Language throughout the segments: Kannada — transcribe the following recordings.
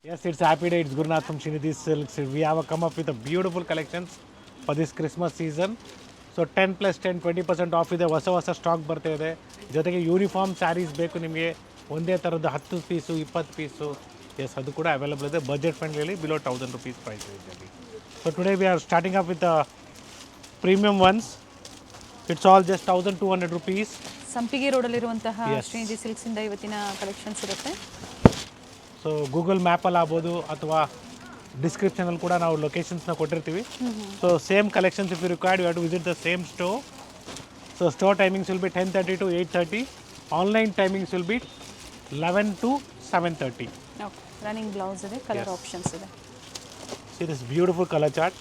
Yes, it's happy day. It's Gurunath from Srinidhi Silks. We have come up with a beautiful collections for this Christmas season. So 10 plus 10, 20% of ಇದೆ. ಹೊಸ ಸ್ಟಾಕ್ ಬರ್ತಾ ಇದೆ. ಜೊತೆಗೆ ಯೂನಿಫಾರ್ಮ್ ಸ್ಯಾರೀಸ್ ಬೇಕು ನಿಮಗೆ ಒಂದೇ ಥರದ 10 ಪೀಸು 20 ಪೀಸು ಎಸ್ ಅದು ಕೂಡ ಅವೈಲೇಬಲ್ ಇದೆ budget friendly below 1000 rupees price ಇದೆ. So today we are starting up with premium ones. It's all just 1200 rupees. ಸಂಪಿಗೆ ರೋಡಲ್ಲಿರುವಂತಹ ಶ್ರೀನಿಧಿ ಸಿಲ್ಕ್ಸಿಂದ ಇವತ್ತಿನ ಕಲೆಕ್ಷನ್ಸ್ ಇರುತ್ತೆ. ಸೊ ಗೂಗಲ್ ಮ್ಯಾಪಲ್ಲಿ ಆಗ್ಬೋದು ಅಥವಾ ಡಿಸ್ಕ್ರಿಪ್ಷನಲ್ಲಿ ಕೂಡ ನಾವು ಲೊಕೇಶನ್ಸ್ನ ಕೊಟ್ಟಿರ್ತೀವಿ. So same collections if you required you have to visit the same store. So store timings will be 10:30 to 8:30. Online timings will be 11 to 7:30. Okay, running blouse ಇದೆ, ಕಲರ್ ಆಪ್ಷನ್ಸ್ ಇದೆ. See this beautiful colour chart.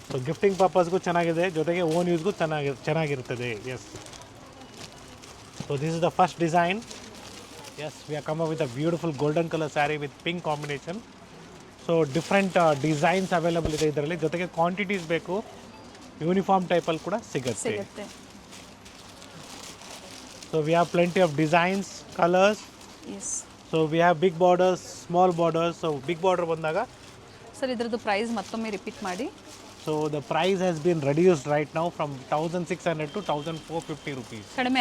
So gifting ಪರ್ಪಸ್ಗೂ ಚೆನ್ನಾಗಿದೆ, ಜೊತೆಗೆ ಓನ್ ಯೂಸ್ಗೂ ಚೆನ್ನಾಗಿರ್ತದೆ. Yes, so this is the first design. Yes, we are come up with a beautiful golden color saree with pink combination. So different designs available ಇದೆ ಇದರಲ್ಲಿ. ಜೊತೆಗೆ ಕ್ವಾಂಟಿಟೀಸ್ ಬೇಕು ಯೂನಿಫಾರ್ಮ್ ಟೈಪಲ್ಲಿ ಕೂಡ ಸಿಗುತ್ತೆ. So we have plenty of designs, colors. Yes. So we have big borders, small borders. So big border ಬಂದಾಗ ಸರ್ ಇದರದ್ದು ಪ್ರೈಸ್ ಮತ್ತೊಮ್ಮೆ ರಿಪೀಟ್ ಮಾಡಿ. So the price has been reduced right now from 1600 to 1450 rupees. ಕಡಿಮೆ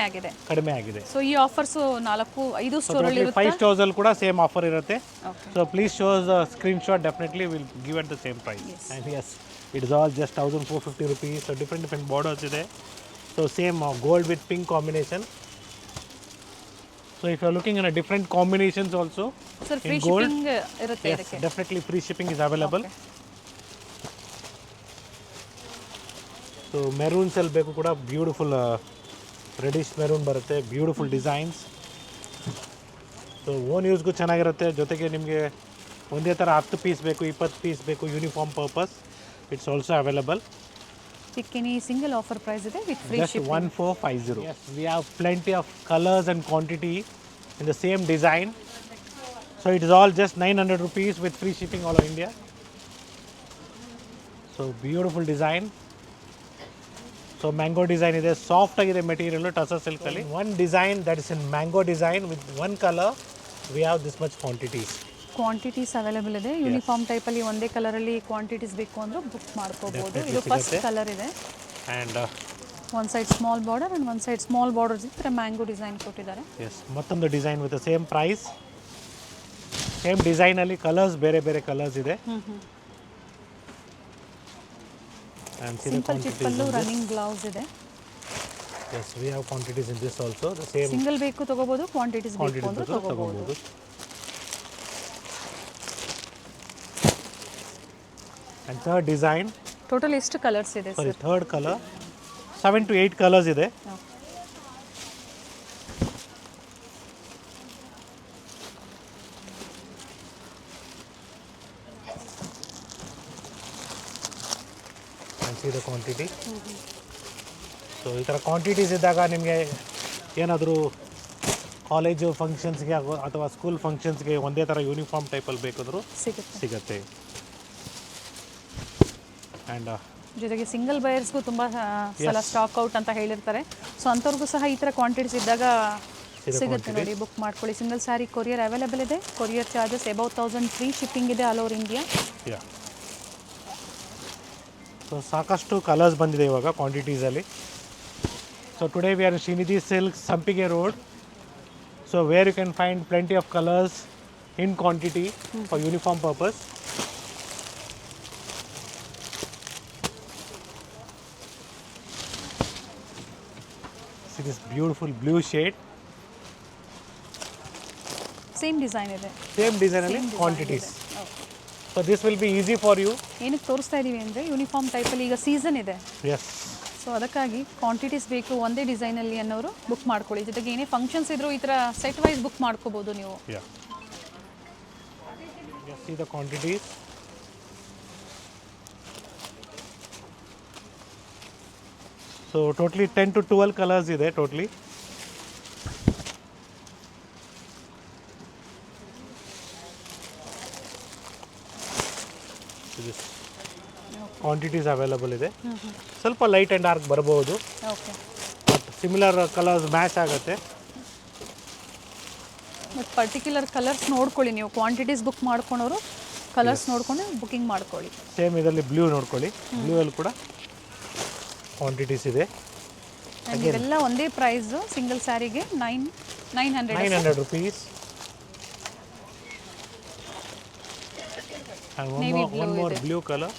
ಆಗಿದೆ. ಸೊ ಈ ಆಫರ್ಸ್ 4-5 ಸ್ಟೋರ್ ಅಲ್ಲಿ ಇರುತ್ತೆ. 5 stores ಅಲ್ಲಿ ಕೂಡ ಸೇಮ್ ಆಫರ್ ಇರುತ್ತೆ. Okay. So please show us a screenshot. Definitely we'll give at the same price. Yes. And yes, it is all just 1450 rupees. So different borders ಇದೆ. So same gold with pink combination. So if you are looking at a different combinations also, sir free in gold, shipping ಇರುತ್ತೆ yes, ಇದಕ್ಕೆ. definitely free shipping is available. Okay. So ಮೆರೂನ್ಸಲ್ಲಿ ಬೇಕು ಕೂಡ ಬ್ಯೂಟಿಫುಲ್ ರೆಡಿಶ್ ಮೆರೂನ್ ಬರುತ್ತೆ, ಬ್ಯೂಟಿಫುಲ್ ಡಿಸೈನ್ಸ್. ಸೊ ಓನ್ ಯೂಸ್ಗೂ ಚೆನ್ನಾಗಿರುತ್ತೆ, ಜೊತೆಗೆ ನಿಮಗೆ ಒಂದೇ ಥರ 10 ಪೀಸ್ ಬೇಕು 20 ಪೀಸ್ ಬೇಕು uniform purpose, it's also available. ಇದಕ್ಕೆ ಸಿಂಗಲ್ ಆಫರ್ ಪ್ರೈಸ್ ಇದೆ with free just shipping. 1450. Yes, we have plenty of colors and quantity in the same design. So it is all just 900 rupees with free shipping all over India. So beautiful design. So mango design ಇದೆ, ಸಾಫ್ಟ್ ಆಗಿದೆ ಮೆಟೀರಿಯಲ್ ಟಸರ್ ಸಿಲ್ಕಲ್ಲಿ. One design that is in mango design with one colour we have this much quantities available ಇದೆ. ಯೂನಿಫಾರ್ಮ್ ಟೈಪಲ್ಲಿ ಒಂದೇ ಕಲರಲ್ಲಿ ಕ್ವಾಂಟಿಟೀಸ್ ಬೇಕು ಅಂದ್ರೆ ಬುಕ್ ಮಾಡ್ಕೋಬಹುದು. ಇದು ಫಸ್ಟ್ ಕಲರ್ ಇದೆ and one side small border and one side small borders ಇದ್ರೆ ಮ್ಯಾಂಗೋ ಡಿಸೈನ್ ಕೊಟ್ಟಿದ್ದಾರೆ. ಎಸ್, ಮತ್ತೊಂದು design with same price, same ಡಿಸೈನಲ್ಲಿ ಕಲರ್ಸ್ ಬೇರೆ ಕಲರ್ಸ್ ಇದೆ. ಸಿಂಪಲ್ ಚಿಪ್ಪಲ್ಲೂ ರನ್ನಿಂಗ್ ಬ್ಲೌಸ್ ಇದೆ. Yes, we have quantities in this also. The same single ಬೇಕು ತಗೋಬಹುದು, ಕ್ವಾಂಟಿಟೀಸ್ ಬೇಕು ಅಂದ್ರೆ ತಗೋಬಹುದು. And third design. ಟೋಟಲ್ ಎಷ್ಟು ಕಲರ್ಸ್ ಇದೆ Sorry, sir? third color. 7 to 8 colors ಇದೆ. See the quantity. ಸೊ ಈ ಥರ ಕ್ವಾಂಟಿಟೀಸ್ ಇದ್ದಾಗ ನಿಮಗೆ ಏನಾದರೂ ಕಾಲೇಜು ಫಂಕ್ಷನ್ಸ್ಗೆ ಅಥವಾ ಸ್ಕೂಲ್ ಫಂಕ್ಷನ್ಸ್ಗೆ ಒಂದೇ ಥರ ಯೂನಿಫಾರ್ಮ್ ಟೈಪಲ್ಲಿ ಬೇಕಾದರೂ ಸಿಗುತ್ತೆ. ಆ್ಯಂಡ್ ಜೊತೆಗೆ ಸಿಂಗಲ್ ಬಯರ್ಸ್ಗೂ ತುಂಬ ಸಲ ಸ್ಟಾಕ್ ಔಟ್ ಅಂತ ಹೇಳಿರ್ತಾರೆ. ಸೊ ಅಂಥವ್ರಿಗೂ ಸಹ ಈ ಥರ ಕ್ವಾಂಟಿಟೀಸ್ ಇದ್ದಾಗ ಸಿಗುತ್ತೆ ನೋಡಿ, ಬುಕ್ ಮಾಡ್ಕೊಳ್ಳಿ. ಸಿಂಗಲ್ ಸ್ಯಾರಿ ಕೊರಿಯರ್ ಅವೈಲೇಬಲ್ ಇದೆ. Courier charges above 1000 free shipping ಇದೆ ಆಲ್ ಓವರ್ ಇಂಡಿಯಾ. ಸೊ ಸಾಕಷ್ಟು ಕಲರ್ಸ್ ಬಂದಿದೆ ಇವಾಗ ಕ್ವಾಂಟಿಟೀಸಲ್ಲಿ. So today we are Srinidhi silks, Sampige road. So where you can find plenty of colours in quantity for uniform purpose. See this beautiful blue shade. Same design ಇದೆ, ಸೇಮ್ ಡಿಸೈನಲ್ಲಿ quantities. So this will be easy for you. ಏನಕ್ಕೆ ತೋರಿಸ್ತಾ ಇದ್ದೀವಿ ಅಂದರೆ ಯೂನಿಫಾರ್ಮ್ ಟೈಪಲ್ಲಿ ಈಗ ಸೀಸನ್ ಇದೆ. ಎಸ್, ಸೊ ಅದಕ್ಕಾಗಿ ಕ್ವಾಂಟಿಟೀಸ್ ಬೇಕು ಒಂದೇ ಡಿಸೈನಲ್ಲಿ ಅನ್ನೋರು ಬುಕ್ ಮಾಡ್ಕೊಳ್ಳಿ. ಜೊತೆಗೆ ಏನೇ ಫಂಕ್ಷನ್ಸ್ ಇದ್ರೂ ಈ ಥರ ಸೆಟ್ ವೈಸ್ ಬುಕ್ ಮಾಡ್ಕೋಬೋದು ನೀವು. See the quantities. So totally 10 to 12 colors ಇದೆ totally. ಕ್ವಾಂಟಿಟೀಸ್ ಅವೈಲಬಲ್ ಇದೆ. ಸ್ವಲ್ಪ ಲೈಟ್ ಆ್ಯಂಡ್ ಡಾರ್ಕ್ ಬರ್ಬೋದು, okay, but similar colours match ಆಗುತ್ತೆ. ಮತ್ತು ಪರ್ಟಿಕ್ಯುಲರ್ ಕಲರ್ಸ್ ನೋಡ್ಕೊಳ್ಳಿ ನೀವು, ಕ್ವಾಂಟಿಟೀಸ್ ಬುಕ್ ಮಾಡ್ಕೊಳೋರು ಕಲರ್ಸ್ ನೋಡ್ಕೊಂಡು ಬುಕಿಂಗ್ ಮಾಡ್ಕೊಳ್ಳಿ. ಸೇಮ್ ಇದರಲ್ಲಿ ಬ್ಲೂ ನೋಡ್ಕೊಳ್ಳಿ, ಬ್ಲೂ ಅಲ್ಲಿ ಕೂಡ ಕ್ವಾಂಟಿಟೀಸ್ ಇದೆ. ಆ್ಯಂಡ್ ಇವೆಲ್ಲ ಒಂದೇ ಪ್ರೈಸು, ಸಿಂಗಲ್ ಸ್ಯಾರಿಗೆ 900 rupees. And one more blue color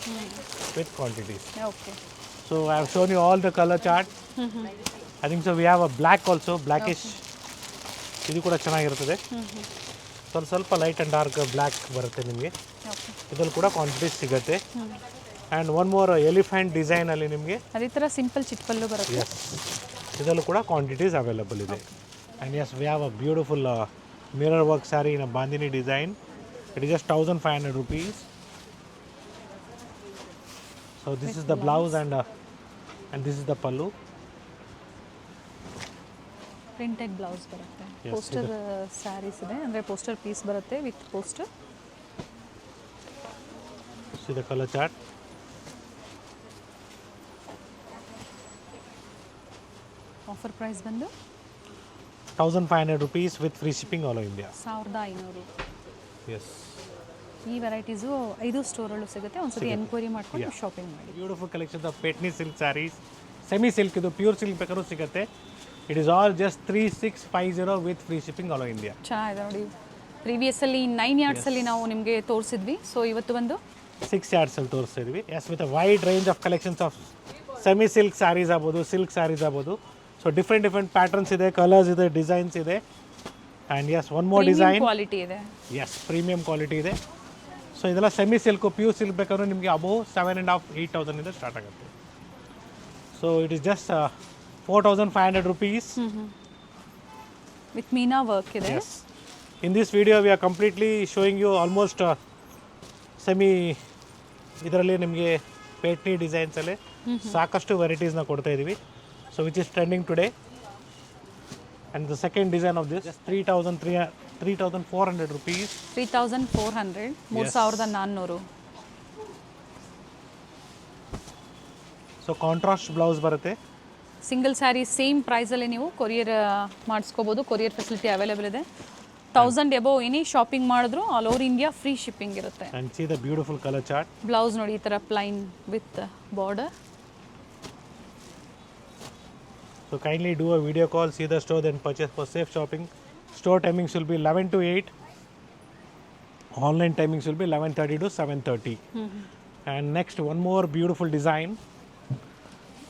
with quantities. Okay. So I have shown you all the color chart. I think so we have a black also, blackish. ಇದು ಕೂಡ ಚೆನ್ನಾಗಿರ್ತದೆ. ಸ್ವಲ್ಪ ಲೈಟ್ ಆ್ಯಂಡ್ ಡಾರ್ಕ್ ಬ್ಲ್ಯಾಕ್ ಬರುತ್ತೆ ನಿಮಗೆ. ಇದರಲ್ಲಿ ಕೂಡ ಕ್ವಾಂಟಿಟೀಸ್ ಸಿಗುತ್ತೆ. ಆ್ಯಂಡ್ ಒನ್ ಮೋರ್ ಎಲಿಫೆಂಟ್ ಡಿಸೈನಲ್ಲಿ ನಿಮಗೆ ಅದೇ ಥರ ಸಿಂಪಲ್ ಚಿಟ್ಪಲ್ಲು ಬರುತ್ತೆ. ಎಸ್, ಇದರಲ್ಲೂ ಕೂಡ ಕ್ವಾಂಟಿಟೀಸ್ ಅವೈಲಬಲ್ ಇದೆ. And yes we have a beautiful mirror work sari in a bandhani design. It is just 1500 rupees. So this is the blouse and this is the pallu. Printed blouse ಬರುತ್ತೆ. Yes, ಪೋಸ್ಟರ್ ಸ್ಯಾರೀಸ್ ಇದೆ, ಅಂದರೆ ಪೋಸ್ಟರ್ ಪೀಸ್ ಬರುತ್ತೆ with poster. See the color chart. Offer price ಬಂದು 1500 rupees with free shipping all over India. 1500. Yes. ಈ ವೆರೈಟೀಸು 5 ಸ್ಟೋರಲ್ಲೂ ಸಿಗುತ್ತೆ. ಒಂದ್ಸತಿ ಎನ್ಕ್ವೈರಿ ಮಾಡ್ಕೊಂಡು ಶಾಪಿಂಗ್ ಮಾಡಿ. Beautiful collections of Paithani silk sarees, semi silk, ಇದು ಪ್ಯೂರ್ ಸಿಲ್ಕ್ ಬೇಕಾದ್ರೂ ಸಿಗುತ್ತೆ. It is all just 3650 with free shipping all over India. ಚೆನ್ನಾಗಿದೆ ನೋಡಿ. ಪ್ರೀವಿಯಸ್ಸಲ್ಲಿ 9 ಯಾರ್ಡ್ಸಲ್ಲಿ ನಾವು ನಿಮಗೆ ತೋರಿಸಿದ್ವಿ. ಸೊ ಇವತ್ತು ಬಂದು 6 ಯಾರ್ಡ್ಸಲ್ಲಿ ತೋರಿಸ್ತಾ ಇದ್ವಿ. Yes, with a wide range of collections of semi silk saris ಆಗ್ಬೋದು, ಸಿಲ್ಕ್ ಸ್ಯಾರೀಸ್ ಆಗ್ಬೋದು. ಸೊ ಡಿಫ್ರೆಂಟ್ ಪ್ಯಾಟರ್ನ್ಸ್ ಇದೆ, ಕಲರ್ಸ್ ಇದೆ, ಡಿಸೈನ್ಸ್ ಇದೆ. And yes one more design, quality ಇದೆ. ಎಸ್ ಪ್ರೀಮಿಯಂ ಕ್ವಾಲಿಟಿ ಇದೆ. ಸೊ ಇದೆಲ್ಲ ಸೆಮಿ ಸಿಲ್ಕು, ಪ್ಯೂರ್ ಸಿಲ್ಕ್ ಬೇಕಾದ್ರೆ ನಿಮಗೆ ಅಬೌವ್ 7,500-8,000 ಇಂದ ಸ್ಟಾರ್ಟ್ ಆಗುತ್ತೆ. So it is just 4,500 rupees. With meena work ಇದೆ. Yes. In this video we are completely showing you almost semi ಇದರಲ್ಲಿ ನಿಮಗೆ ಪೇಟ್ನಿ ಡಿಸೈನ್ಸಲ್ಲಿ ಸಾಕಷ್ಟು ವೆರೈಟೀಸ್ನ ಕೊಡ್ತಾ ಇದ್ದೀವಿ. So which is trending today. And the second design of this 3,400 rupees. 3,400, 3,400. So contrast blouse ಬರುತ್ತೆ. ಸಿಂಗಲ್ ಸ್ಯಾರಿ ಸೇಮ್ ಪ್ರೈಸಲ್ಲಿ ನೀವು ಕೊರಿಯರ್ ಮಾಡಿಸ್ಕೋಬೋದು. ಕೊರಿಯರ್ ಫೆಸಿಲಿಟಿ ಅವೈಲೇಬಲ್ ಇದೆ. 1000 ಎಬೋ ಏನೇ ಶಾಪಿಂಗ್ ಮಾಡಿದ್ರು all over India free shipping ಇರುತ್ತೆ. And see the beautiful colour chart. Blouse ನೋಡಿ, ಈ ಥರ plain with border. So kindly do a video call, see the store, then purchase for safe shopping. Store timings will be 11 to 8. Online timings will be 11:30 to 7:30. And next, one more beautiful design.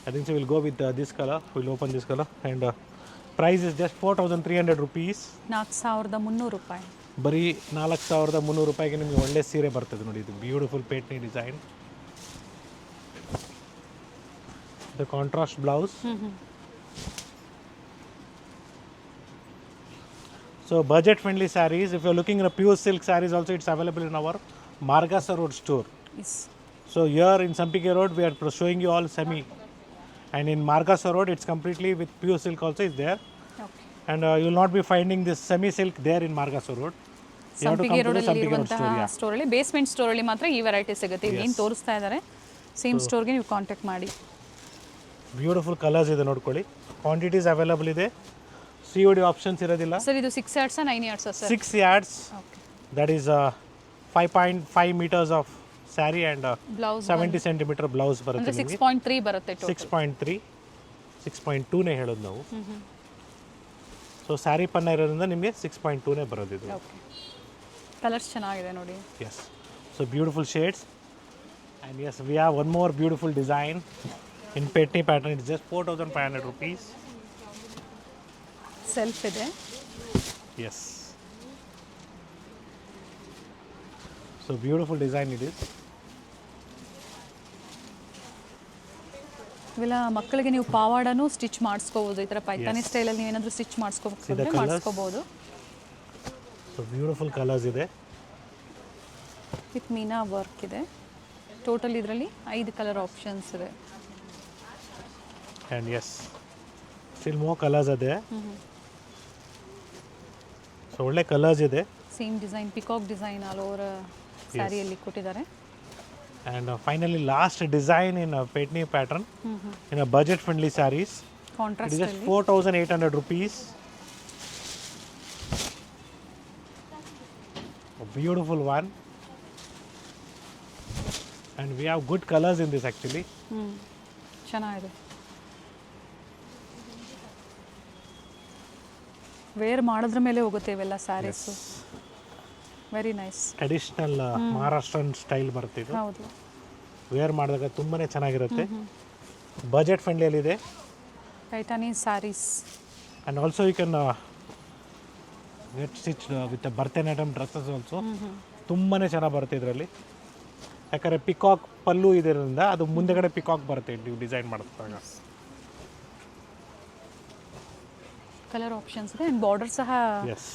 I think so we'll go with this color. We'll open this color. And price is just 4,300 rupees. 4,300 ರೂಪಾಯಿ. ಬರೀ 4,300 ರೂಪಾಯಿಗೆ ನಿಮಗೆ ಒಳ್ಳೆ ಸೀರೆ ಬರ್ತದೆ ನೋಡಿ. ಇದು beautiful Paithani design. The contrast blouse. So budget friendly sarees, if you're looking at a pure silk sarees also, it's available in our Margasa Road store. Yes. So here in Sampike Road we are showing you all semi, and in Margasa Road it's completely with pure silk also is there. Okay. And you will not be finding this semi silk there in Margasa Road. You have to come to the Sampike Road store. Yeah. ಸ್ಟೋರಲ್ಲಿ ಬೇಸ್ಮೆಂಟ್ ಸ್ಟೋರಲ್ಲಿ ಮಾತ್ರ ಈ ವೆರೈಟಿ ಸಿಗುತ್ತೆ. ಏನು ತೋರಿಸ್ತಾ ಇದ್ದಾರೆ ಸೇಮ್ ಸ್ಟೋರ್ಗೆ ನೀವು ಕಾಂಟ್ಯಾಕ್ಟ್ ಮಾಡಿ. ಬ್ಯೂಟಿಫುಲ್ ಕಲರ್ಸ್ ಇದೆ ನೋಡ್ಕೊಳ್ಳಿ. ಕ್ವಾಂಟಿಟೀಸ್ ಅವೈಲಬಲ್ ಇದೆ. COD ಆಪ್ಷನ್ಸ್ ಇರೋದಿಲ್ಲ. ಸರ್ ಇದು 6 yards 9 yards sir? 6 yards. Okay. That is 5.5 meters of saree and blouse 70 centimeter blouse ಬರುತ್ತೆ ಅಂದರೆ ನಿಮಗೆ. 6.3 ಬರುತ್ತೆ ಟೋಟಲ್. 6.3 6.2ನೇ ಹೇಳೋದು ನಾವು. ಸೊ ಸ್ಯಾರಿ ಪನ್ನ ಇರೋದ್ರಿಂದ ನಿಮಗೆ 6.2ನೇ ಬರೋದು ಇದು. ಓಕೆ. ಕಲರ್ಸ್ ಚೆನ್ನಾಗಿದೆ ನೋಡಿ. Yes. So beautiful shades. And yes we have one more beautiful design in Paithani pattern. It's just 4,500 rupees. Self ಇದೆ. Yes. So beautiful design it is. ಇವೆಲ್ಲ ಮಕ್ಕಳಿಗೆ ನೀವು ಪಾವಾಡನೂ ಸ್ಟಿಚ್ ಮಾಡಿಸ್ಕೋಬೋದು. ಈ ಥರ ಪೈತಾನಿ ಸ್ಟೈಲಲ್ಲಿ ನೀವು ಏನಾದರೂ ಸ್ಟಿಚ್ ಮಾಡಿಸ್ಕೋಬೇಕು ಮಾಡಿಸ್ಕೋಬೋದು. ಸೊ ಬ್ಯೂಟಿಫುಲ್ ಕಲರ್ಸ್ ಇದೆ. ವಿತ್ ಮೀನಾ ವರ್ಕ್ ಇದೆ. ಟೋಟಲ್ ಇದರಲ್ಲಿ 5 ಕಲರ್ ಆಪ್ಷನ್ಸ್ ಇದೆ. And yes still more colours ಇದೆ. ಸೊ ಒಳ್ಳೆ ಕಲರ್ಸ್ ಇದೆ. Same design, peacock design all over ಸ್ಯಾರಿಯಲ್ಲಿ ಕೊಟ್ಟಿದ್ದಾರೆ. And finally last design in Paithani pattern in a budget friendly sarees. It is just 4,800 rupees. A beautiful one. And we have good colors in this actually. ಚೆನ್ನಾಗಿದೆ. ವೇರ್ ಮಾಡೋದ್ರ ಮೇಲೆ ಹೋಗುತ್ತೆ ಇವೆಲ್ಲ sarees. Very nice. Traditional Maharashtrian style ಬರುತ್ತೆ ಇದು. ಹೌದು. ವೇರ್ ಮಾಡಿದಾಗ ತುಂಬಾನೇ ಚೆನ್ನಾಗಿರುತ್ತೆ. ಬಜೆಟ್ ಫ್ರೆಂಡ್ಲಿಯಲ್ಲಿದೆ. Paithani sarees. And also you can get stitched with the Bharatanatyam dresses also. ತುಂಬಾನೇ ಚೆನ್ನಾಗಿ ಬರುತ್ತೆ ಇದರಲ್ಲಿ. ಯಾಕಂದರೆ ಪಿಕಾಕ್ ಪಲ್ಲು ಇದರಿಂದ ಅದು ಮುಂದೆಗಡೆ ಪಿಕಾಕ್ ಬರುತ್ತೆ ನೀವು ಡಿಸೈನ್ ಮಾಡಿದಾಗ. ಕಲರ್ ಆಪ್ಷನ್ಸ್ ಇದೆ ಆ್ಯಂಡ್ ಬಾರ್ಡರ್ ಸಹ ಎಸ್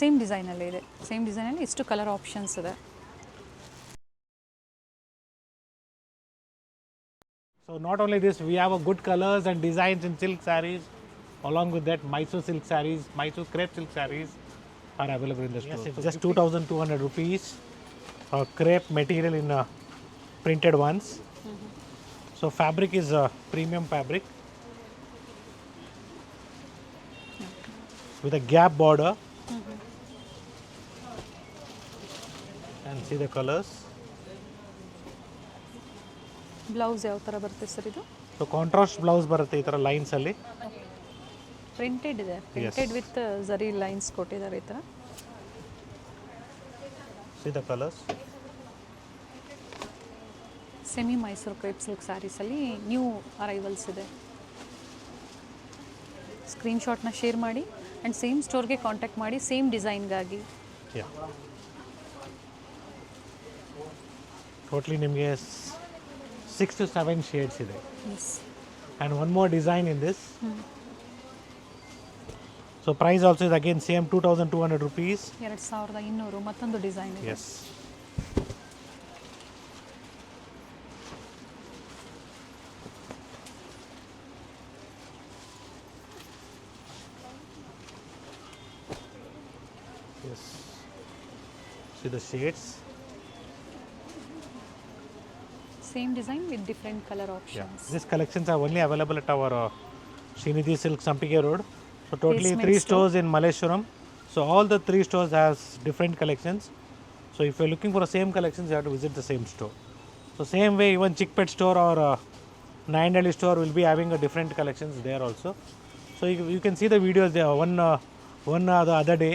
ಸೇಮ್ ಡಿಸೈನಲ್ಲಿ ಇದೆ. ಸೇಮ್ ಡಿಸೈನಲ್ಲಿ ಇಷ್ಟು ಕಲರ್ ಆಪ್ಷನ್ಸ್ ಇದೆ. So not only this we have a good colours and designs in silk saris. Along with that, Mysore silk sarees, Mysore crepe silk sarees are available in the store. Yes, it's just 2,200 rupees. Crepe material in printed ones. So fabric is premium fabric with a gap border. And see the colors. Blouse ಯಾವ ಥರ ಬರುತ್ತೆ ಸರ್ ಇದು? So contrast blouse ಬರುತ್ತೆ ಈ ಥರ ಲೈನ್ಸ್ ಅಲ್ಲಿ. ಪ್ರಿಂಟೆಡ್ ಇದೆ. ಪ್ರಿಂಟೆಡ್ ವಿತ್ ಝರಿ ಲೈನ್ಸ್ ಕೊಟ್ಟಿದ್ದಾರೆ ಈ ಥರ. See the colors. Semi Mysore crepe silk ಸ್ಯಾರೀಸಲ್ಲಿ ನ್ಯೂ ಅರೈವಲ್ಸ್ ಇದೆ. ಸ್ಕ್ರೀನ್ಶಾಟ್ನ ಶೇರ್ ಮಾಡಿ ಆ್ಯಂಡ್ ಸೇಮ್ ಸ್ಟೋರ್ಗೆ ಕಾಂಟ್ಯಾಕ್ಟ್ ಮಾಡಿ ಸೇಮ್ ಡಿಸೈನ್ಗಾಗಿ. Yeah. Totally ನಿಮಗೆ 6 to 7 shades ಇದೆ. Yes. And one more design in this. So price also is again same 2,200 rupees. 2,200 ಮತ್ತೊಂದು ಡಿಸೈನ್ ಇದೆ. Yes. Yes. See the shades. Same design with different colour Yeah. Options. These collections are only available at our Srinidhi Silk Sampige Road. So totally Basement 3 store. stores in Malleshwaram. So all the 3 stores has different collections. So if you're looking for the same collections, you have to visit the same store. So same way, even Chickpet store or Nayandelli store will be having a different collections there also. So you can see the videos there. One the other day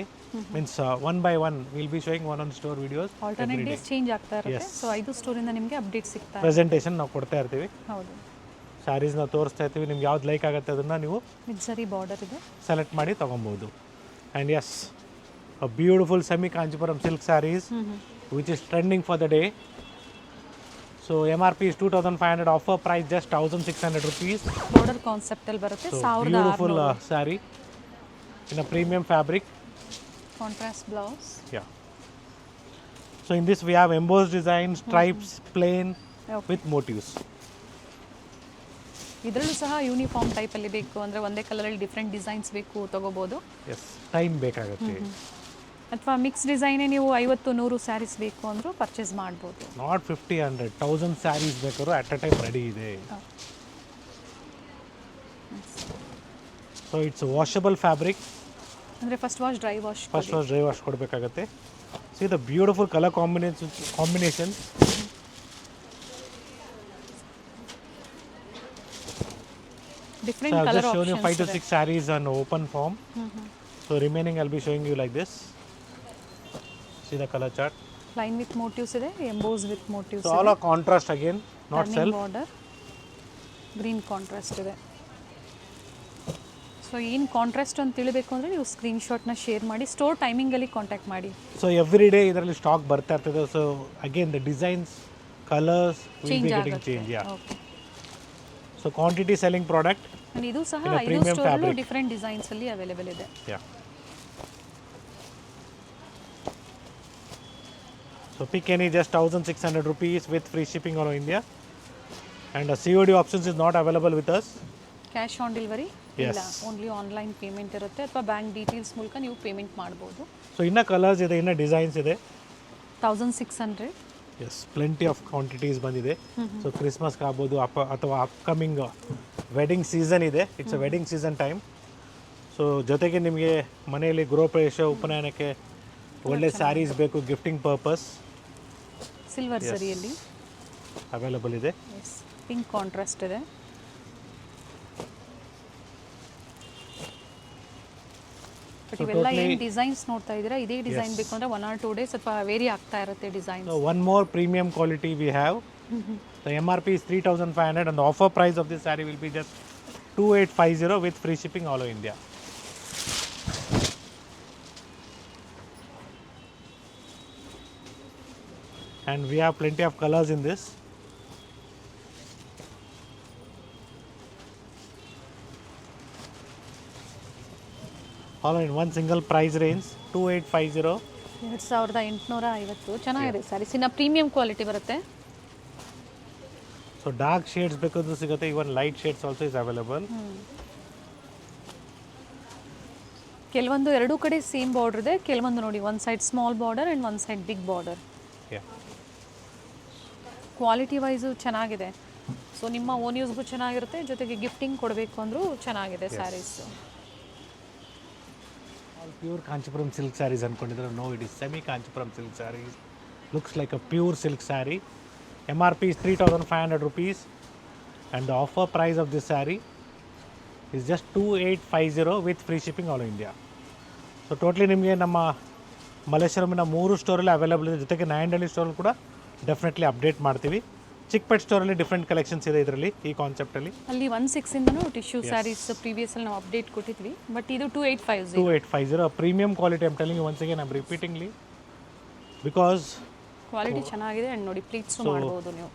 means one by one we'll be showing one store videos. Alternate every day. Days change ಆಗ್ತಾ ಇರುತ್ತೆ. Yes. ಸೊ 5 ಸ್ಟೋರಿಂದ ನಿಮಗೆ ಅಪ್ಡೇಟ್ ಸಿಗ್ತಾ ಇದೆ. Presentation ನಾವು ಕೊಡ್ತಾ ಇರ್ತೀವಿ. ಹೌದು. ಸ್ಯಾರೀಸ್ನ ತೋರಿಸ್ತಾ ಇರ್ತೀವಿ. ನಿಮ್ಗೆ ಯಾವ್ದು ಲೈಕ್ ಆಗುತ್ತೆ ಅದನ್ನು ನೀವು ವಿತ್ ಝರಿ ಬಾರ್ಡರ್ ಇದೆ. ಸೆಲೆಕ್ಟ್ ಮಾಡಿ ತೊಗೊಬೋದು. And yes a beautiful semi Kanchipuram silk sarees which is trending for the day. So MRP is 2,500, offer price just 1,600 rupees. Border ಕಾನ್ಸೆಪ್ಟಲ್ಲಿ ಬರುತ್ತೆ. So 1,600 beautiful saree in a premium fabric. Contrast blouse. Yeah. So in this we have embossed design, stripes, plain Okay. with motifs. ಇದರಲ್ಲೂ ಸಹ ಯೂನಿಫಾರ್ಮ್ ಟೈಪಲ್ಲಿ ಬೇಕು ಅಂದರೆ ಒಂದೇ ಕಲರಲ್ಲಿ ಡಿಫ್ರೆಂಟ್ ಡಿಸೈನ್ಸ್ ಬೇಕು ತೊಗೋಬೋದು. ಎಸ್ ಟೈಮ್ ಬೇಕಾಗುತ್ತೆ. ಅಥವಾ ಮಿಕ್ಸ್ ಡಿಸೈನೇ ನೀವು 50-100 ಸ್ಯಾರೀಸ್ ಬೇಕು ಅಂದರೂ ಪರ್ಚೇಸ್ ಮಾಡ್ಬೋದು. ನಾಟ್ 50-100 1,000 ಸ್ಯಾರೀಸ್ ಬೇಕಾದ್ರೂ ಅಟ್ ಅ ಟೈಮ್ ರೆಡಿ ಇದೆ. So it's washable fabric. ಅಂದರೆ first wash dry wash. First wash dry wash ಕೊಡಬೇಕಾಗತ್ತೆ. See the beautiful colour combination. Different So I've colour just shown you 5 to options 6 sarees on open form. So remaining I'll be showing you like this. See the color chart. Line with motifs ಇದೆ, emboss with motifs So all are contrast again, not self. Border green contrast ಇದೆ. ಸೊ ಏನು ಕಾಂಟ್ರಾಸ್ಟ್ ಅಂತ ತಿಳಿಬೇಕು ಅಂದರೆ ನೀವು ಸ್ಕ್ರೀನ್ಶಾಟ್ನ ಶೇರ್ ಮಾಡಿ ಸ್ಟೋರ್ ಟೈಮಿಂಗಲ್ಲಿ ಕಾಂಟ್ಯಾಕ್ಟ್ ಮಾಡಿ. So every day ಇದರಲ್ಲಿ ಸ್ಟಾಕ್ ಬರ್ತಾ ಇರ್ತದೆ. So again the designs, colors will change be getting ಆಗುತ್ತೆ. changed. Yeah. Okay. So quantity selling product. And ಇದು ಸಹ In a 5 premium ಸ್ಟೋರಲ್ಲೂ fabric. ಡಿಫ್ರೆಂಟ್ ಡಿಸೈನ್ಸಲ್ಲಿ ಅವೈಲೇಬಲ್ ಇದೆ. Yeah. So pick any, just 1,600 rupees with free shipping all over India. And COD options is not available with us. Cash on delivery Yes. ಇಲ್ಲ, ಓನ್ಲಿ ಆನ್ಲೈನ್ ಪೇಮೆಂಟ್ ಇರುತ್ತೆ ಅಥವಾ ಬ್ಯಾಂಕ್ ಡೀಟೇಲ್ಸ್ ಮೂಲಕ ನೀವು ಪೇಮೆಂಟ್ ಮಾಡ್ಬೋದು. So ಇನ್ನ ಕಲರ್ಸ್ ಇದೆ, ಇನ್ನ ಡಿಸೈನ್ಸ್ ಇದೆ. 1,600. ಎಸ್ ಪ್ಲೆಂಟಿ ಆಫ್ ಕ್ವಾಂಟಿಟೀಸ್ ಬಂದಿದೆ. ಸೊ ಕ್ರಿಸ್ಮಸ್ಗೆ ಆಗ್ಬೋದು ಅಥವಾ ಅಪ್ಕಮಿಂಗ್ ವೆಡ್ಡಿಂಗ್ ಸೀಸನ್ ಇದೆ. It's a wedding season time. So ಜೊತೆಗೆ ನಿಮಗೆ ಮನೆಯಲ್ಲಿ ಗೃಹ ಪ್ರವೇಶ, ಉಪನಯನಕ್ಕೆ ಒಳ್ಳೆ ಸ್ಯಾರೀಸ್ ಬೇಕು ಗಿಫ್ಟಿಂಗ್ ಪರ್ಪಸ್ ಸಿಲ್ವರ್ ಸರಿಯಲ್ಲಿ ಅವೈಲಬಲ್ ಇದೆ. ಎಸ್, ಪಿಂಕ್ ಕಾಂಟ್ರಾಸ್ಟ್ ಇದೆ. ಬಟ್ ಇವೆಲ್ಲ ಏನು ಡಿಸೈನ್ಸ್ ನೋಡ್ತಾ ಇದ್ದೀರಾ, ಇದೇ ಡಿಸೈನ್ ಬೇಕು ಅಂದರೆ 1 or 2 days ಸ್ವಲ್ಪ ವೇರಿ ಆಗ್ತಾ ಇರುತ್ತೆ design. So one more premium quality we have. The MRP is 3,500 and the offer price of this saree will be just 2,850 with free shipping all over India. And we have plenty of colors in this. All in one single price range 2,850. 2,850. ಚೆನ್ನಾಗಿದೆ ಸ್ಯಾರೀಸ್, ಇನ್ನು ಪ್ರೀಮಿಯಂ ಕ್ವಾಲಿಟಿ ಬರುತ್ತೆ. So dark shades ಬೇಕಾದ್ರೂ ಸಿಗುತ್ತೆ, even light shades also is available. ಕೆಲವೊಂದು ಎರಡೂ ಕಡೆ ಸೇಮ್ ಬಾರ್ಡರ್ ಇದೆ, ಕೆಲವೊಂದು ನೋಡಿ ಒಂದು ಸೈಡ್ ಸ್ಮಾಲ್ ಬಾರ್ಡರ್ ಆ್ಯಂಡ್ ಒಂದು side big border. Yeah. Quality wise ಚೆನ್ನಾಗಿದೆ. ಸೊ ನಿಮ್ಮ ಓನ್ ಯೂಸ್ಗೂ ಚೆನ್ನಾಗಿರುತ್ತೆ, ಜೊತೆಗೆ ಗಿಫ್ಟಿಂಗ್ ಕೊಡಬೇಕು ಅಂದರೂ ಚೆನ್ನಾಗಿದೆ saris. All pure Kanchipuram silk sarees ಅನ್ಕೊಂಡಿದ್ರೆ, no, it is semi Kanchipuram silk sarees. Looks like a pure silk saree. MRP is 3,500 rupees and the offer price of this saree is just 2,850 with free shipping all over India. So totally ನಿಮಗೆ ನಮ್ಮ ಮಲ್ಲೇಶ್ವರಮಿನ 3 ಸ್ಟೋರಲ್ಲಿ ಅವೈಲೇಬಲ್ ಇದೆ, ಜೊತೆಗೆ ನಾಯಂಡಹಳ್ಳಿ ಸ್ಟೋರಲ್ಲಿ ಕೂಡ ಡೆಫಿನೆಟ್ಲಿ ಅಪ್ಡೇಟ್ ಮಾಡ್ತೀವಿ. ಚಿಕ್ಕಪೇಟ್ ಸ್ಟೋರಲ್ಲಿ ಡಿಫ್ರೆಂಟ್ ಕಲೆಕ್ಷನ್ಸ್ ಇದೆ ಇದರಲ್ಲಿ, ಈ ಕಾನ್ಸೆಪ್ಟಲ್ಲಿ. ಅಲ್ಲಿ 1,600 ಟಿಶ್ಯೂ ಸ್ಯಾರೀಸ್ ಪ್ರೀವಿಯಸ್ಸಲ್ಲಿ ನಾವು ಅಪ್ಡೇಟ್ ಕೊಟ್ಟಿದ್ವಿ, ಬಟ್ ಇದು 2,850. Premium quality. I'm telling you once again, I'm repeatingly, because quality ಚೆನ್ನಾಗಿದೆ ಆ್ಯಂಡ್ ನೋಡಿ ಪ್ಲೀಟ್ಸು ಮಾಡ್ಬೋದು ನೀವು.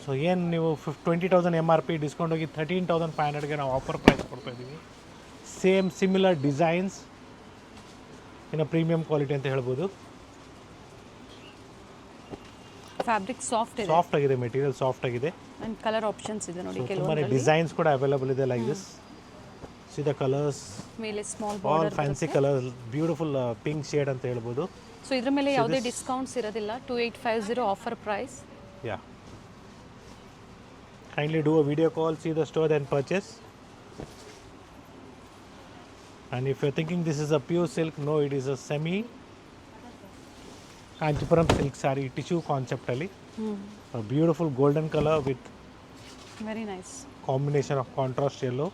ಸೊ ಏನು ನೀವು 20,000 MRP ಡಿಸ್ಕೌಂಟ್ ಹೋಗಿ 13,500ಗೆ ನಾವು ಆಫರ್ ಪ್ರೈಸ್ ಕೊಡ್ತಾ ಇದ್ದೀವಿ. ಸೇಮ್ ಸಿಮಿಲರ್ ಡಿಸೈನ್ಸ್ ಇನ್ನು ಪ್ರೀಮಿಯಂ ಕ್ವಾಲಿಟಿ ಅಂತ ಹೇಳ್ಬೋದು. ಫ್ಯಾಬ್ರಿಕ್ ಸಾಫ್ಟ್ ಇದೆ, ಸಾಫ್ಟ್ ಆಗಿದೆ, ಮೆಟೀರಿಯಲ್ ಸಾಫ್ಟ್ ಆಗಿದೆ ಆ್ಯಂಡ್ ಕಲರ್ ಆಪ್ಷನ್ಸ್ ಇದೆ ನೋಡಿ. ತುಂಬಾ ಡಿಸೈನ್ಸ್ ಕೂಡ ಅವೈಲಬಲ್ ಇದೆ, like this. See the colours, ಮೇಲೆ small all border, fancy colours, beautiful pink shade ಅಂತ ಹೇಳ್ಬೋದು. ಸೊ ಇದ್ರ ಮೇಲೆ ಯಾವುದೇ ಡಿಸ್ಕೌಂಟ್ಸ್ ಇರೋದಿಲ್ಲ. 2,850 offer price. Yeah, kindly do a video call, see the store, then purchase. And if you're thinking this is a pure silk, no, it is a semi Kanchipuram silk saree tissue concept ali. A beautiful golden color with very nice combination of contrast yellow.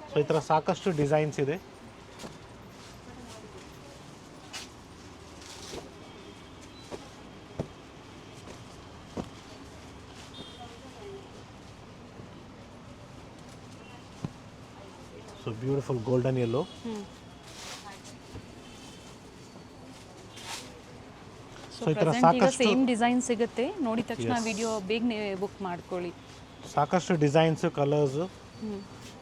So ಈ ಥರ ಸಾಕಷ್ಟು ಡಿಸೈನ್ಸ್ ಇದೆ. So beautiful golden yellow. So ಈ ಥರ ಸಾಕಷ್ಟು ಸೇಮ್ ಡಿಸೈನ್ ಸಿಗುತ್ತೆ, ನೋಡಿದ ತಕ್ಷಣ ವಿಡಿಯೋ ಬೇಗನೆ ಬುಕ್ ಮಾಡ್ಕೊಳ್ಳಿ. ಸಾಕಷ್ಟು ಡಿಸೈನ್ಸು, ಕಲರ್ಸು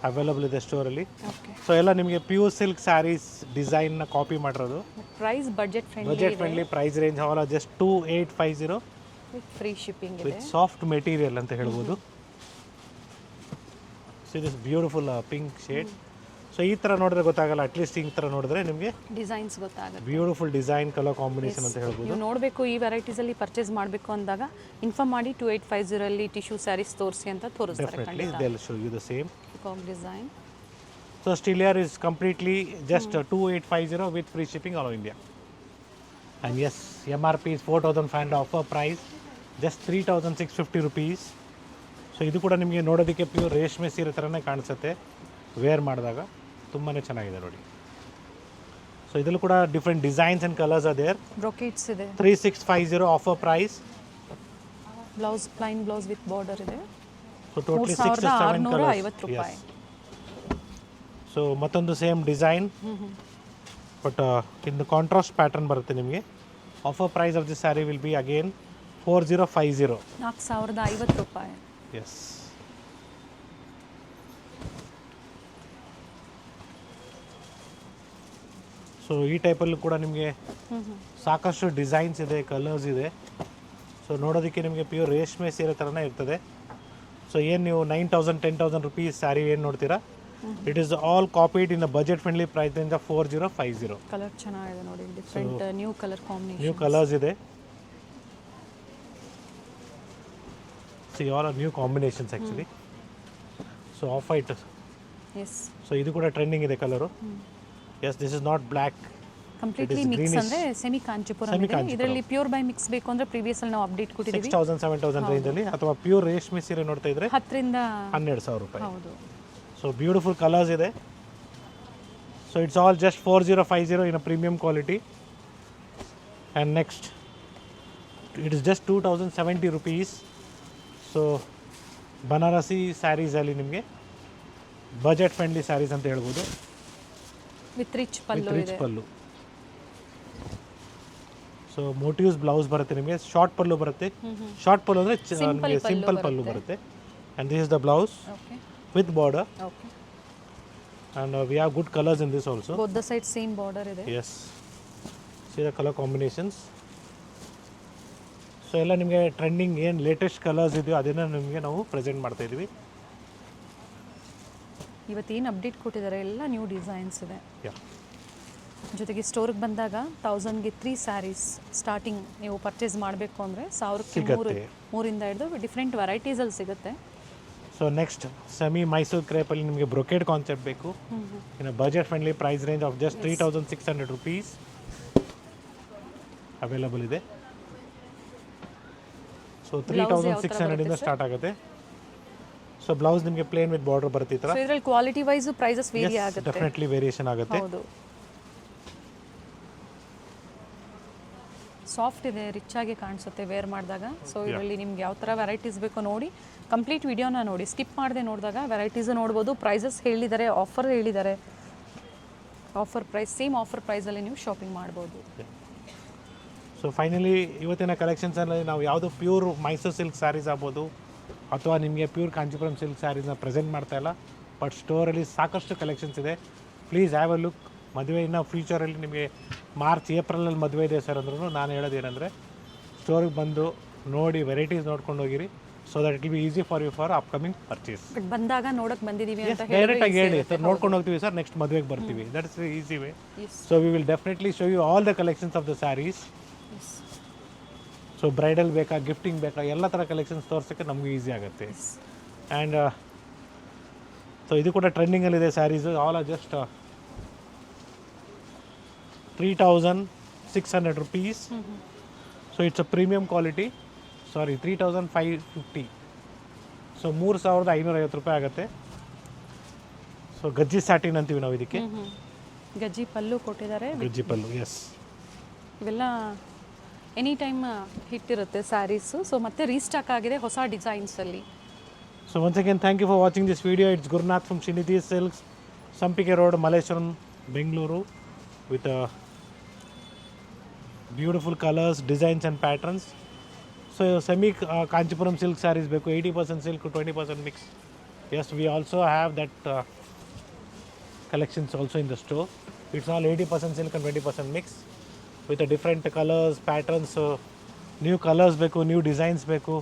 ಅವೈಲಬಲ್ ಇದೆ ಸ್ಟೋರಲ್ಲಿ. ಓಕೆ, ಸೊ ಎಲ್ಲ ನಿಮಗೆ ಪ್ಯೂರ್ ಸಿಲ್ಕ್ ಸ್ಯಾರೀಸ್ ಡಿಸೈನ್ನ ಕಾಪಿ ಮಾಡಿರೋದು. Price budget friendly price range ಅವರ ಜಸ್ಟ್ 2,850 ವಿತ್ ಫ್ರೀ ಶಿಪ್ಪಿಂಗ್ ಇದೆ, ವಿತ್ ಸಾಫ್ಟ್ ಮೆಟೀರಿಯಲ್ ಅಂತ ಹೇಳ್ಬೋದು. So this beautiful pink shade. So ಈ ಥರ ನೋಡಿದ್ರೆ ಗೊತ್ತಾಗಲ್ಲ, ಅಟ್ಲೀಸ್ಟ್ ಈ ಥರ ನೋಡಿದ್ರೆ ನಿಮಗೆ ಡಿಸೈನ್ಸ್ ಗೊತ್ತಾಗುತ್ತೆ. ಬ್ಯೂಟಿಫುಲ್ ಡಿಸೈನ್, ಕಲರ್ ಕಾಂಬಿನೇಷನ್ ಅಂತ ಹೇಳ್ಬೋದು. ನೀವು ನೋಡಬೇಕು ಈ ವೆರೈಟೀಸಲ್ಲಿ ಪರ್ಚೇಸ್ ಮಾಡಬೇಕು ಅಂದಾಗ ಇನ್ಫಾರ್ಮ್ ಮಾಡಿ 2,850 ಅಲ್ಲಿ ಟಿಶ್ಯೂ ಸ್ಯಾರೀಸ್ ತೋರಿಸಿ ಅಂತ ತೋರಿಸ್ತಾರೆ. Definitely they will show you the same design. So still here is completely just 2,850 with free shipping all over India. And yes, MRP is 4,500, offer price just 3,650 rupees. So ಇದು ಕೂಡ ನಿಮಗೆ ನೋಡೋದಕ್ಕೆ ಪ್ಯೂರ್ ರೇಷ್ಮೆ ಸೀರೆ ಥರನೇ ಕಾಣಿಸುತ್ತೆ ವೇರ್ ಮಾಡಿದಾಗ, ತುಂಬಾ ಚೆನ್ನಾಗಿದೆ ನೋಡಿ. ಸೊ ಇದರಲ್ಲೂ ಕೂಡ ಡಿಫ್ರೆಂಟ್ ಡಿಸೈನ್ಸ್ ಆ್ಯಂಡ್ ಕಲರ್ಸ್ ಅದೇ. ಬ್ರೊಕೇಟ್ಸ್ ಇದೆ, 3,650 offer price. Blouse plain blouse with border ಇದೆ. ಸೊ ಟೋಟಲಿ 6 to 7 6,650 ರೂಪಾಯಿ. ಸೊ ಮತ್ತೊಂದು ಸೇಮ್ ಡಿಸೈನ್, ಬಟ್ ಇನ್ನು ಕಾಂಟ್ರಾಸ್ಟ್ ಪ್ಯಾಟರ್ನ್ ಬರುತ್ತೆ ನಿಮಗೆ. Offer price of this sari will be again 4,050. 4,050 ರೂಪಾಯಿ. ಎಸ್. ಸೊ ಈ ಟೈಪಲ್ಲೂ ಕೂಡ ನಿಮಗೆ ಸಾಕಷ್ಟು ಡಿಸೈನ್ಸ್ ಇದೆ, ಕಲರ್ಸ್ ಇದೆ. ಸೊ ನೋಡೋದಕ್ಕೆ ನಿಮಗೆ ಪ್ಯೂರ್ ರೇಷ್ಮೆ ಸೀರೆ ಥರನೇ ಇರ್ತದೆ. ಸೊ ಏನು ನೀವು 9,000 10,000 rupees ಸ್ಯಾರಿ ಏನು ನೋಡ್ತೀರಾ, it is all copied in budget friendly price range of 4,050. Colour ಚೆನ್ನಾಗಿದೆ ನೋಡಿ, different new colour combination, new colours ಇದೆ. See all are new combinations actually. So off white, yes. So ಇದು ಕೂಡ ಟ್ರೆಂಡಿಂಗ್ ಇದೆ colour. Yes, this is not black completely mix ಅಂದರೆ ಸೆಮಿ ಕಾಂಚಿಪುರಂ ಇದೆ. ಇದರಲ್ಲಿ ಪ್ಯೂರ್ ಬೈ ಮಿಕ್ಸ್ ಬೇಕು ಅಂದರೆ ಪ್ರೀವಿಯಸಲ್ಲಿ ನಾವು ಅಪ್ಡೇಟ್ ಕೊಟ್ಟಿದ್ದೀವಿ 6,000-7,000 ರೇಂಜಲ್ಲಿ. ಅಥವಾ ಪ್ಯೂರ್ ರೇಷ್ಮೆ ಸೀರೆ ನೋಡ್ತಾ ಇದ್ರೆ 10ರಿಂದ 12,000 ರೂಪಾಯಿ. ಹೌದು. ಸೊ ಬ್ಯೂಟಿಫುಲ್ ಕಲರ್ಸ್ ಇದೆ. So it's all just 4050 in a premium quality. And next it is just 2,070 rupees. So Banarasi ಸ್ಯಾರೀಸಲ್ಲಿ ನಿಮಗೆ ಬಜೆಟ್ ಫ್ರೆಂಡ್ಲಿ ಸ್ಯಾರೀಸ್ ಅಂತ ಹೇಳ್ಬೋದು. ವಿತ್ ರಿಚ್ ಪಲ್ಲು ಇದೆ. ಪಲ್ಲು. ಸೊ ಮೋಟಿವ್ಸ್ ಬ್ಲೌಸ್ ಬರುತ್ತೆ ನಿಮಗೆ. ಶಾರ್ಟ್ ಪಲ್ಲು ಬರುತ್ತೆ. ಶಾರ್ಟ್ ಪಲ್ಲು ಅಂದರೆ ನಿಮಗೆ ಸಿಂಪಲ್ ಪಲ್ಲು ಬರುತ್ತೆ. And this is the blouse with border. Okay. And we have good colours in this also. Both the side same border ಇದೆ. Yes. See the colour combinations. So ಎಲ್ಲ ನಿಮಗೆ ಟ್ರೆಂಡಿಂಗ್ ಏನು ಲೇಟೆಸ್ಟ್ ಕಲರ್ಸ್ ಇದೆಯೋ ಅದನ್ನು ನಿಮಗೆ ನಾವು ಪ್ರೆಸೆಂಟ್ ಮಾಡ್ತಾ ಇದ್ದೀವಿ. ಇವತ್ತೇನು ಅಪ್ಡೇಟ್ ಕೊಟ್ಟಿದ್ದಾರೆ ಎಲ್ಲ ನ್ಯೂ ಡಿಸೈನ್ಸ್ ಇದೆ. ಯಾ. ಜೊತೆಗೆ ಸ್ಟೋರ್ಗೆ ಬಂದಾಗ 1000ಗೆ 3 ಸ್ಯಾರೀಸ್ ಸ್ಟಾರ್ಟಿಂಗ್ ನೀವು ಪರ್ಚೇಸ್ ಮಾಡಬೇಕು ಅಂದರೆ 1000ಕ್ಕೆ 3ರಿಂದ ಹಿಡಿದು ಡಿಫ್ರೆಂಟ್ ವೆರೈಟೀಸಲ್ಲಿ ಸಿಗುತ್ತೆ. ಸೊ ನೆಕ್ಸ್ಟ್ ಸೆಮಿ ಮೈಸೂರು ಕ್ರೇಪಲ್ಲಿ ನಿಮಗೆ ಬ್ರೊಕೇಡ್ ಕಾನ್ಸೆಪ್ಟ್ ಬೇಕು in a budget friendly price range of just 3,600 rupees available ಇದೆ. ಸೊ 3,600 ಇಂದ ಸ್ಟಾರ್ಟ್ ಆಗುತ್ತೆ. ಸೊ ಬ್ಲೌಸ್ ನಿಮಗೆ ಪ್ಲೇನ್ ವಿತ್ ಬಾರ್ಡರ್ ಬರುತ್ತೆ ಈ ಥರ. ಸೊ ಇದರಲ್ಲಿ ಕ್ವಾಲಿಟಿ ವೈಸ್ ಪ್ರೈಸಸ್ ವೇರಿ ಆಗುತ್ತೆ. ಡೆಫಿನೆಟ್ಲಿ ವೇರಿಯೇಷನ್ ಆಗುತ್ತೆ. ಹೌದು. ಸಾಫ್ಟ್ ಇದೆ, ರಿಚ್ ಆಗಿ ಕಾಣಿಸುತ್ತೆ ವೇರ್ ಮಾಡಿದಾಗ. ಸೊ ಇದರಲ್ಲಿ ನಿಮ್ಗೆ ಯಾವ ಥರ ವೆರೈಟೀಸ್ ಬೇಕೋ ನೋಡಿ ಕಂಪ್ಲೀಟ್ ವಿಡಿಯೋನ ನೋಡಿ, ಸ್ಕಿಪ್ ಮಾಡದೆ ನೋಡಿದಾಗ ವೆರೈಟೀಸು ನೋಡ್ಬೋದು. ಪ್ರೈಸಸ್ ಹೇಳಿದ್ದಾರೆ, ಆಫರ್ ಹೇಳಿದ್ದಾರೆ. ಆಫರ್ ಪ್ರೈಸ್ ಸೇಮ್ ಆಫರ್ ಪ್ರೈಸಲ್ಲಿ ನೀವು ಶಾಪಿಂಗ್ ಮಾಡ್ಬೋದು. ಸೊ ಫೈನಲಿ ಇವತ್ತಿನ ಕಲೆಕ್ಷನ್ಸಲ್ಲಿ ನಾವು ಯಾವುದು ಪ್ಯೂರ್ ಮೈಸೂರು ಸಿಲ್ಕ್ ಸ್ಯಾರೀಸ್ ಆಗ್ಬೋದು ಅಥವಾ ನಿಮಗೆ ಪ್ಯೂರ್ ಕಾಂಚೀಪುರಂ ಸಿಲ್ಕ್ ಸ್ಯಾರೀಸ್ನ ಪ್ರೆಸೆಂಟ್ ಮಾಡ್ತಾ ಇಲ್ಲ. ಬಟ್ ಸ್ಟೋರಲ್ಲಿ ಸಾಕಷ್ಟು ಕಲೆಕ್ಷನ್ಸ್ ಇದೆ. Please have a look. ಮದುವೆ ಇನ್ನು ಫ್ಯೂಚರಲ್ಲಿ ನಿಮಗೆ ಮಾರ್ಚ್ ಏಪ್ರಿಲಲ್ಲಿ ಮದುವೆ ಇದೆ ಸರ್ ಅಂದ್ರೂ ನಾನು ಹೇಳೋದು ಏನಂದರೆ ಸ್ಟೋರಿಗೆ ಬಂದು ನೋಡಿ ವೆರೈಟೀಸ್ ನೋಡ್ಕೊಂಡು ಹೋಗಿರಿ. So that it will be easy for you for upcoming purchase. But ಬಂದಾಗ ನೋಡಕ್ಕೆ ಬಂದಿದ್ದೀವಿ ಅಂತ ಡೈರೆಕ್ಟಾಗಿ ಹೇಳಿ ಸರ್ ನೋಡ್ಕೊಂಡು ಹೋಗ್ತೀವಿ ಸರ್, ನೆಕ್ಸ್ಟ್ ಮದುವೆಗೆ ಬರ್ತೀವಿ. That is easy way. So we will definitely show you all the collections of the saris. So bridal ಬೇಕಾ, ಗಿಫ್ಟಿಂಗ್ ಬೇಕಾ, ಎಲ್ಲ ಥರ ಕಲೆಕ್ಷನ್ಸ್ ತೋರ್ಸೋಕ್ಕೆ ನಮಗೂ ಈಸಿ ಆಗುತ್ತೆ. ಆ್ಯಂಡ್ ಸೊ ಇದು ಕೂಡ ಟ್ರೆಂಡಿಂಗಲ್ಲಿದೆ saris. All are just 3,600 rupees. So it's a premium quality. Sorry 3,550. So 3,550 ರೂಪಾಯಿ ಆಗುತ್ತೆ. ಸೊ ಗಜ್ಜಿ ಸ್ಯಾಟಿನ್ ಅಂತೀವಿ ನಾವು ಇದಕ್ಕೆ. ಗಜ್ಜಿ ಪಲ್ಲು ಕೊಟ್ಟಿದ್ದಾರೆ. ಗಜ್ಜಿ ಪಲ್ಲು, ಎಸ್. ಇವೆಲ್ಲ ಎನಿ ಟೈಮ್ ಹಿಟ್ ಇರುತ್ತೆ ಸ್ಯಾರೀಸು. ಸೊ ಮತ್ತೆ ರೀಸ್ಟಾಕ್ ಆಗಿದೆ ಹೊಸ ಡಿಸೈನ್ಸಲ್ಲಿ. So once again thank you for watching this video. It's Gurunath from Srinidhi silks, Sampige Road, Malleshwaram, Bengaluru, with beautiful colors, designs and patterns. So semi Kanchipuram silk sarees beku 80% silk, 20% mix. Yes, we also have that collections also in the store. It's all 80% silk and 20% mix with the different colors, patterns. So new colors beku, new designs beku.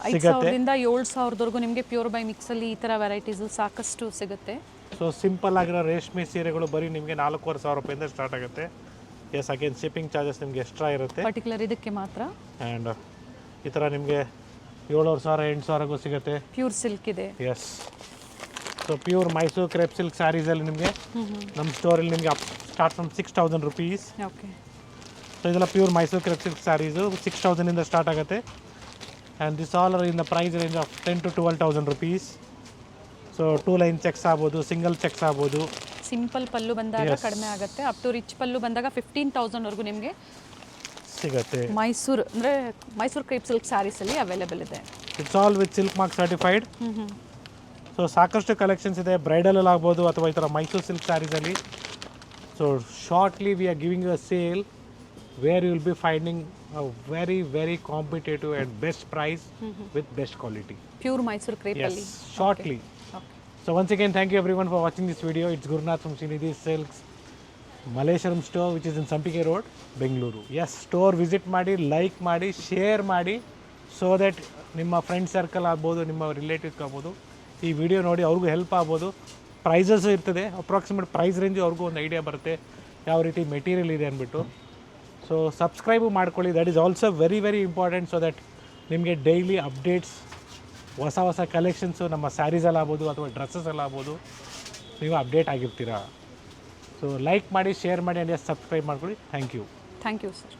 5,000ದಿಂದ 7,000ವರೆಗೂ ನಿಮಗೆ ಪ್ಯೂರ್ ಬೈ ಮಿಕ್ಸಲ್ಲಿ ಈ ಥರ ವೆರೈಟೀಸ್ ಸಾಕಷ್ಟು ಸಿಗುತ್ತೆ. ಸೊ ಸಿಂಪಲ್ ಆಗಿರೋ ರೇಷ್ಮೆ ಸೀರೆಗಳು ಬರೀ ನಿಮಗೆ 4,500 ರೂಪಾಯಿಂದ ಸ್ಟಾರ್ಟ್ ಆಗುತ್ತೆ. ಎಸ್, ಅಗೇನ್ ಶಿಪ್ಪಿಂಗ್ ಚಾರ್ಜಸ್ ನಿಮಗೆ ಎಕ್ಸ್ಟ್ರಾ ಇರುತ್ತೆ ಪರ್ಟಿಕ್ಯುಲರ್ ಇದಕ್ಕೆ ಮಾತ್ರ. ಆ್ಯಂಡ್ ಈ ಥರ ನಿಮಗೆ 7,000 8,000ಗೂ ಸಿಗುತ್ತೆ. ಪ್ಯೂರ್ ಸಿಲ್ಕ್ ಇದೆ. Yes. So pure Mysuru crepe silk ಸ್ಯಾರೀಸಲ್ಲಿ ನಿಮಗೆ ನಮ್ಮ ಸ್ಟೋರಲ್ಲಿ ನಿಮಗೆ start from 6,000 rupees. Okay. So ಇದೆಲ್ಲ pure Mysuru crepe silk saris 6,000ಇಂದ ಸ್ಟಾರ್ಟ್ ಆಗುತ್ತೆ. And this all are in the price range of 10,000 to 12,000 rupees. So 2 line checks ಆಗ್ಬೋದು, ಸಿಂಗಲ್ ಚೆಕ್ಸ್ ಆಗ್ಬೋದು. ಸಿಂಪಲ್ ಪಲ್ಲು ಬಂದಾಗ ಕಡಿಮೆ ಆಗುತ್ತೆ. ಅಪ್ ಟು ರಿಚ್ ಪಲ್ಲು ಬಂದಾಗ 15,000ವರೆಗೂ ನಿಮಗೆ ಸಿಗುತ್ತೆ. ಮೈಸೂರು ಅಂದರೆ ಮೈಸೂರು ಕ್ರೇಪ್ ಸಿಲ್ಕ್ ಸ್ಯಾರೀಸಲ್ಲಿ ಅವೈಲೇಬಲ್ ಇದೆ. It's all with silk mark certified. So ಸಾಕಷ್ಟು ಕಲೆಕ್ಷನ್ಸ್ ಇದೆ. ಬ್ರೈಡಲಲ್ಲಿ ಆಗ್ಬೋದು ಅಥವಾ ಈ ಥರ ಮೈಸೂರು ಸಿಲ್ಕ್ ಸ್ಯಾರೀಸಲ್ಲಿ. So shortly we are giving a sale where you will be finding a very competitive and best price with best quality. Pure Mysore crepe alli. Yes, shortly. Okay. So once again, thank you everyone for watching this video. It's Gurunath from Srinidhi Silks, Malleshwaram store, which is in Sampike Road, Bengaluru. Yes, store visit ಮಾಡಿ, ಲೈಕ್ ಮಾಡಿ, ಶೇರ್ ಮಾಡಿ, so that ನಿಮ್ಮ ಫ್ರೆಂಡ್ ಸರ್ಕಲ್ ಆಗ್ಬೋದು, ನಿಮ್ಮ ರಿಲೇಟಿವ್ಸ್ ಆಗ್ಬೋದು ಈ ವಿಡಿಯೋ ನೋಡಿ ಅವ್ರಿಗೂ ಹೆಲ್ಪ್ ಆಗ್ಬೋದು. ಪ್ರೈಸಸ್ಸು ಇರ್ತದೆ, ಅಪ್ರಾಕ್ಸಿಮೇಟ್ ಪ್ರೈಸ್ ರೇಂಜು ಅವ್ರಿಗೂ ಒಂದು ಐಡಿಯಾ ಬರುತ್ತೆ ಯಾವ ರೀತಿ ಮೆಟೀರಿಯಲ್ ಇದೆ ಅಂದ್ಬಿಟ್ಟು. ಸೊ ಸಬ್ಸ್ಕ್ರೈಬು ಮಾಡ್ಕೊಳ್ಳಿ. That is also very important. So that ನಿಮಗೆ ಡೈಲಿ ಅಪ್ಡೇಟ್ಸ್, ಹೊಸ ಕಲೆಕ್ಷನ್ಸು ನಮ್ಮ ಸ್ಯಾರೀಸಲ್ಲಿ ಆಗ್ಬೋದು ಅಥವಾ ಡ್ರೆಸ್ಸಸಲ್ಲಿ ಆಗ್ಬೋದು ನೀವು ಅಪ್ಡೇಟ್ ಆಗಿರ್ತೀರಾ. ಸೊ ಲೈಕ್ ಮಾಡಿ, ಶೇರ್ ಮಾಡಿ, ಆ್ಯಂಡ್ ಸಬ್ಸ್ಕ್ರೈಬ್ ಮಾಡ್ಕೊಳ್ಳಿ. Thank you. Thank you sir.